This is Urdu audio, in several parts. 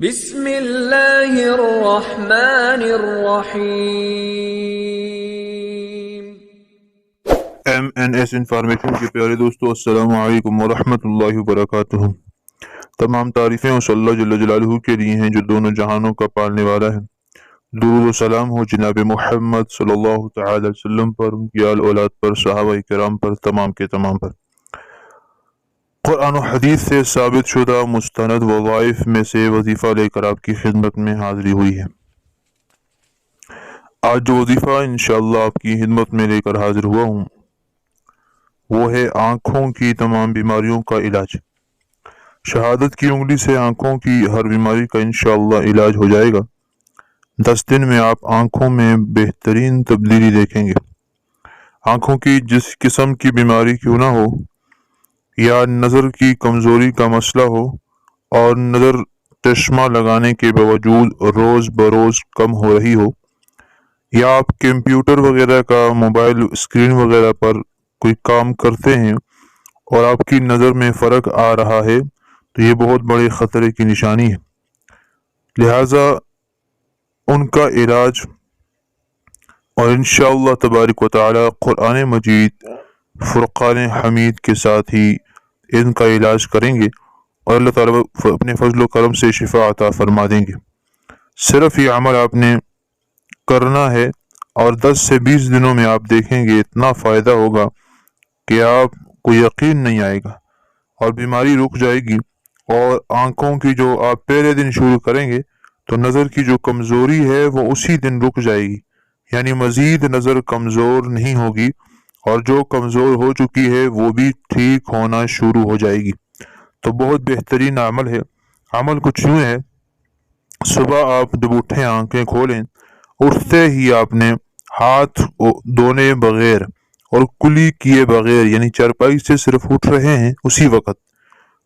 بسم اللہ الرحمن الرحیم۔ MNS انفارمیشن کے پیارے دوستو، السلام علیکم ورحمۃ اللہ وبرکاتہ۔ تمام تعریفیں اس اللہ جل جلالہ کے لیے ہیں جو دونوں جہانوں کا پالنے والا ہے۔ درود و سلام ہو جناب محمد صلی اللہ تعالی علیہ وسلم پر، ان کی آل اولاد پر، صحابہ کرام پر، تمام کے تمام پر۔ قرآن و حدیث سے ثابت شدہ مستند وظائف میں سے وظیفہ لے کر آپ کی خدمت میں حاضری ہوئی ہے۔ آج جو وظیفہ انشاءاللہ آپ کی خدمت میں لے کر حاضر ہوا ہوں وہ ہے آنکھوں کی تمام بیماریوں کا علاج۔ شہادت کی انگلی سے آنکھوں کی ہر بیماری کا انشاءاللہ علاج ہو جائے گا۔ 10 دن میں آپ آنکھوں میں بہترین تبدیلی دیکھیں گے۔ آنکھوں کی جس قسم کی بیماری کیوں نہ ہو، یا نظر کی کمزوری کا مسئلہ ہو اور نظر چشمہ لگانے کے باوجود روز بروز کم ہو رہی ہو، یا آپ کمپیوٹر وغیرہ کا، موبائل اسکرین وغیرہ پر کوئی کام کرتے ہیں اور آپ کی نظر میں فرق آ رہا ہے، تو یہ بہت بڑے خطرے کی نشانی ہے۔ لہٰذا ان کا علاج اور انشاءاللہ تبارک و تعالی قرآن مجید فرقان حمید کے ساتھ ہی ان کا علاج کریں گے، اور اللہ تعالیٰ اپنے فضل و کرم سے شفا عطا فرما دیں گے۔ صرف یہ عمل آپ نے کرنا ہے اور 10 سے 20 دنوں میں آپ دیکھیں گے اتنا فائدہ ہوگا کہ آپ کو یقین نہیں آئے گا، اور بیماری رک جائے گی، اور آنکھوں کی جو آپ پہلے دن شروع کریں گے تو نظر کی جو کمزوری ہے وہ اسی دن رک جائے گی، یعنی مزید نظر کمزور نہیں ہوگی، اور جو کمزور ہو چکی ہے وہ بھی ٹھیک ہونا شروع ہو جائے گی۔ تو بہت بہترین عمل ہے۔ عمل کچھ یوں ہے، صبح آپ جب اٹھیں، آنکھیں کھولیں، اٹھتے ہی آپ نے ہاتھ دھونے بغیر اور کلی کیے بغیر، یعنی چارپائی سے صرف اٹھ رہے ہیں اسی وقت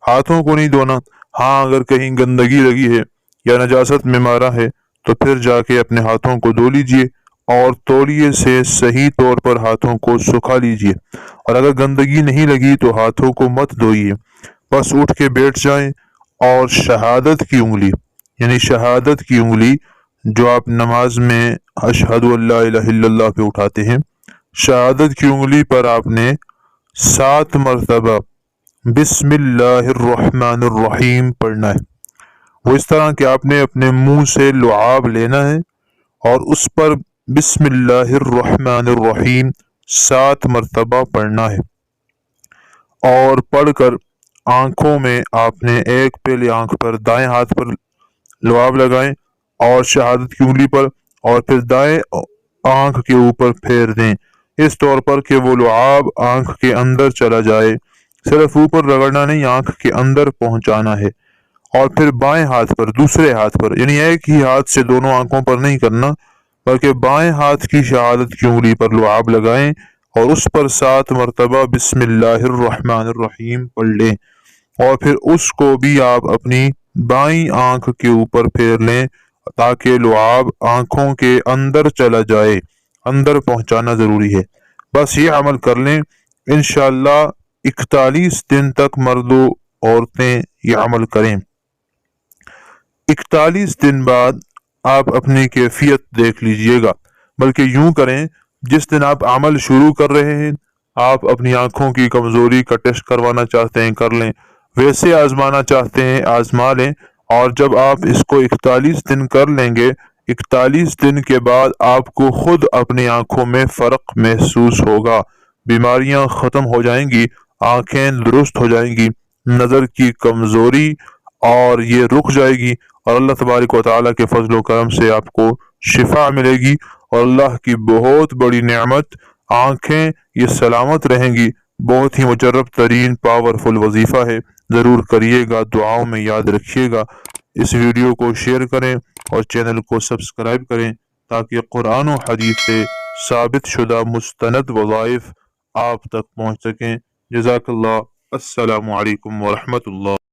ہاتھوں کو نہیں دھونا۔ ہاں، اگر کہیں گندگی لگی ہے یا نجاست میں مارا ہے تو پھر جا کے اپنے ہاتھوں کو دھو لیجئے، اور تولیے سے صحیح طور پر ہاتھوں کو سکھا لیجئے، اور اگر گندگی نہیں لگی تو ہاتھوں کو مت دھوئیے، بس اٹھ کے بیٹھ جائیں، اور شہادت کی انگلی، یعنی شہادت کی انگلی جو آپ نماز میں اشہد ان لا الہ الا اللہ پہ اٹھاتے ہیں، شہادت کی انگلی پر آپ نے 7 مرتبہ بسم اللہ الرحمن الرحیم پڑھنا ہے۔ وہ اس طرح کہ آپ نے اپنے منہ سے لعاب لینا ہے اور اس پر بسم اللہ الرحمن الرحیم 7 مرتبہ پڑھنا ہے، اور پڑھ کر آنکھوں میں آپ نے ایک پہلے آنکھ پر دائیں ہاتھ پر لعاب لگائیں اور شہادت کی انگلی پر، اور پھر دائیں آنکھ کے اوپر پھیر دیں، اس طور پر کہ وہ لعاب آنکھ کے اندر چلا جائے، صرف اوپر رگڑنا نہیں، آنکھ کے اندر پہنچانا ہے۔ اور پھر بائیں ہاتھ پر، دوسرے ہاتھ پر، یعنی ایک ہی ہاتھ سے دونوں آنکھوں پر نہیں کرنا، بلکہ بائیں ہاتھ کی شہادت کی انگلی پر لعاب لگائیں اور اس پر 7 مرتبہ بسم اللہ الرحمن الرحیم پڑھ لیں، اور پھر اس کو بھی آپ اپنی بائیں آنکھ کے اوپر پھیر لیں تاکہ لعاب آنکھوں کے اندر چلا جائے۔ اندر پہنچانا ضروری ہے۔ بس یہ عمل کر لیں، انشاءاللہ 41 دن تک مرد و عورتیں یہ عمل کریں۔ 41 دن بعد آپ اپنی کیفیت دیکھ لیجئے گا، بلکہ یوں کریں، جس دن آپ عمل شروع کر رہے ہیں، آپ اپنی آنکھوں کی کمزوری کا ٹیسٹ کروانا چاہتے ہیں کر لیں، ویسے آزمانا چاہتے ہیں آزما لیں، اور جب آپ اس کو 41 دن کر لیں گے، 41 دن کے بعد آپ کو خود اپنی آنکھوں میں فرق محسوس ہوگا، بیماریاں ختم ہو جائیں گی، آنکھیں درست ہو جائیں گی، نظر کی کمزوری اور یہ رک جائے گی، اور اللہ تبارک و تعالیٰ کے فضل و کرم سے آپ کو شفا ملے گی، اور اللہ کی بہت بڑی نعمت، آنکھیں یہ سلامت رہیں گی۔ بہت ہی مجرب ترین پاورفل وظیفہ ہے، ضرور کریے گا، دعاؤں میں یاد رکھیے گا۔ اس ویڈیو کو شیئر کریں اور چینل کو سبسکرائب کریں تاکہ قرآن و حدیث سے ثابت شدہ مستند وظائف آپ تک پہنچ سکیں۔ جزاک اللہ۔ السلام علیکم ورحمۃ اللہ۔